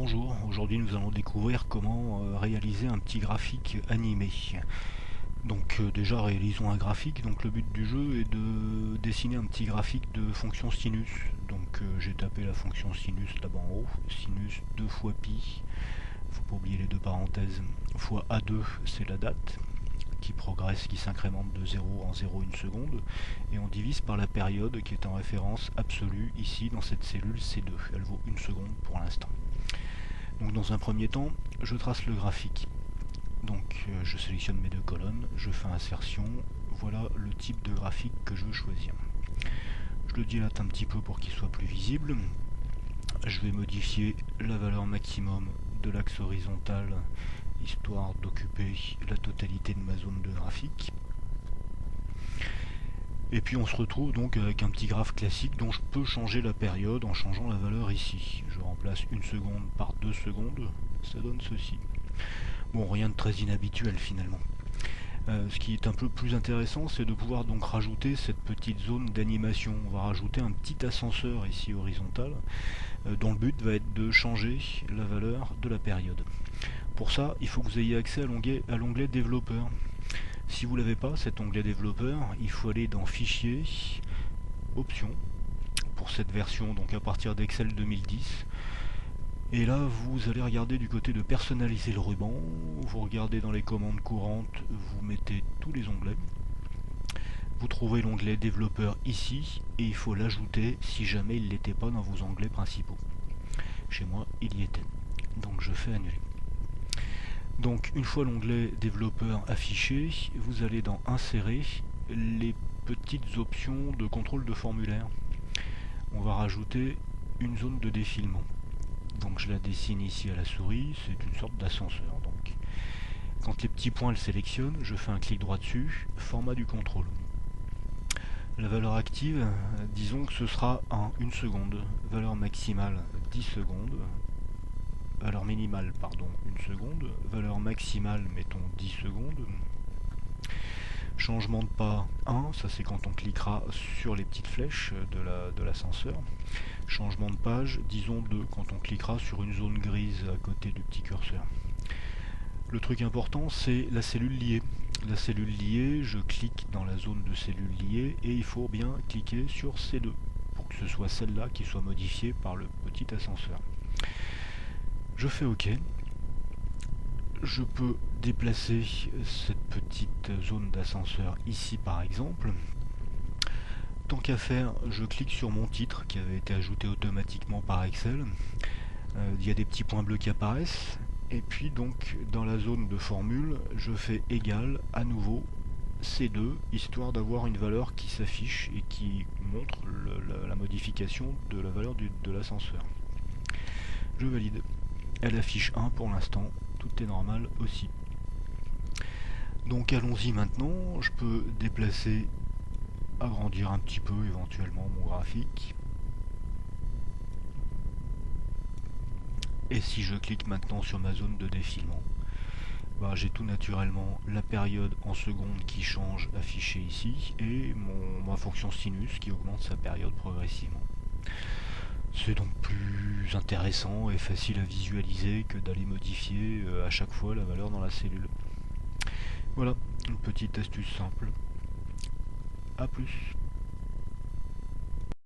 Bonjour, aujourd'hui nous allons découvrir comment réaliser un petit graphique animé. Donc déjà réalisons un graphique, donc le but du jeu est de dessiner un petit graphique de fonction sinus. Donc j'ai tapé la fonction sinus là-bas en haut, sinus 2 fois pi, faut pas oublier les deux parenthèses, fois A2 c'est la date, qui progresse, qui s'incrémente de 0 en 0,1 seconde, et on divise par la période qui est en référence absolue ici dans cette cellule C2, elle vaut 1 seconde pour l'instant. Donc dans un premier temps, je trace le graphique. Donc je sélectionne mes deux colonnes, je fais insertion, voilà le type de graphique que je veux choisir. Je le dilate un petit peu pour qu'il soit plus visible. Je vais modifier la valeur maximum de l'axe horizontal, histoire d'occuper la totalité de ma zone de graphique. Et puis on se retrouve donc avec un petit graphe classique dont je peux changer la période en changeant la valeur ici. Je remplace 1 seconde par 2 secondes, ça donne ceci. Bon, rien de très inhabituel finalement. Ce qui est un peu plus intéressant, c'est de pouvoir donc rajouter cette petite zone d'animation. On va rajouter un petit ascenseur ici horizontal, dont le but va être de changer la valeur de la période. Pour ça, il faut que vous ayez accès à l'onglet développeur. Si vous ne l'avez pas, cet onglet développeur, il faut aller dans Fichier, Options, pour cette version, donc à partir d'Excel 2010. Et là, vous allez regarder du côté de personnaliser le ruban, vous regardez dans les commandes courantes, vous mettez tous les onglets. Vous trouvez l'onglet développeur ici, et il faut l'ajouter si jamais il n'était pas dans vos onglets principaux. Chez moi, il y était. Donc je fais annuler. Donc une fois l'onglet développeur affiché, vous allez dans Insérer, les petites options de contrôle de formulaire. On va rajouter une zone de défilement. Donc je la dessine ici à la souris, c'est une sorte d'ascenseur. Donc quand les petits points le sélectionnent, je fais un clic droit dessus, format du contrôle. La valeur active, disons que ce sera en 1 seconde, valeur maximale 10 secondes, valeur minimale, pardon, 1 seconde, valeur maximale, mettons 10 secondes. Changement de pas 1, ça c'est quand on cliquera sur les petites flèches de l'ascenseur. Changement de page, disons 2, quand on cliquera sur une zone grise à côté du petit curseur. Le truc important, c'est la cellule liée. La cellule liée, je clique dans la zone de cellule liée et il faut bien cliquer sur C2 pour que ce soit celle-là qui soit modifiée par le petit ascenseur. Je fais OK. Je peux déplacer cette petite zone d'ascenseur ici par exemple. Tant qu'à faire, je clique sur mon titre qui avait été ajouté automatiquement par Excel. Il y a des petits points bleus qui apparaissent. Et puis donc dans la zone de formule, je fais égal à nouveau C2, histoire d'avoir une valeur qui s'affiche et qui montre la modification de la valeur de l'ascenseur. Je valide. Elle affiche 1 pour l'instant, tout est normal aussi. Donc allons-y maintenant, je peux déplacer, agrandir un petit peu éventuellement mon graphique. Et si je clique maintenant sur ma zone de défilement, bah, j'ai tout naturellement la période en secondes qui change affichée ici et ma fonction sinus qui augmente sa période progressivement. C'est donc plus intéressant et facile à visualiser que d'aller modifier à chaque fois la valeur dans la cellule. Voilà, une petite astuce simple. A plus.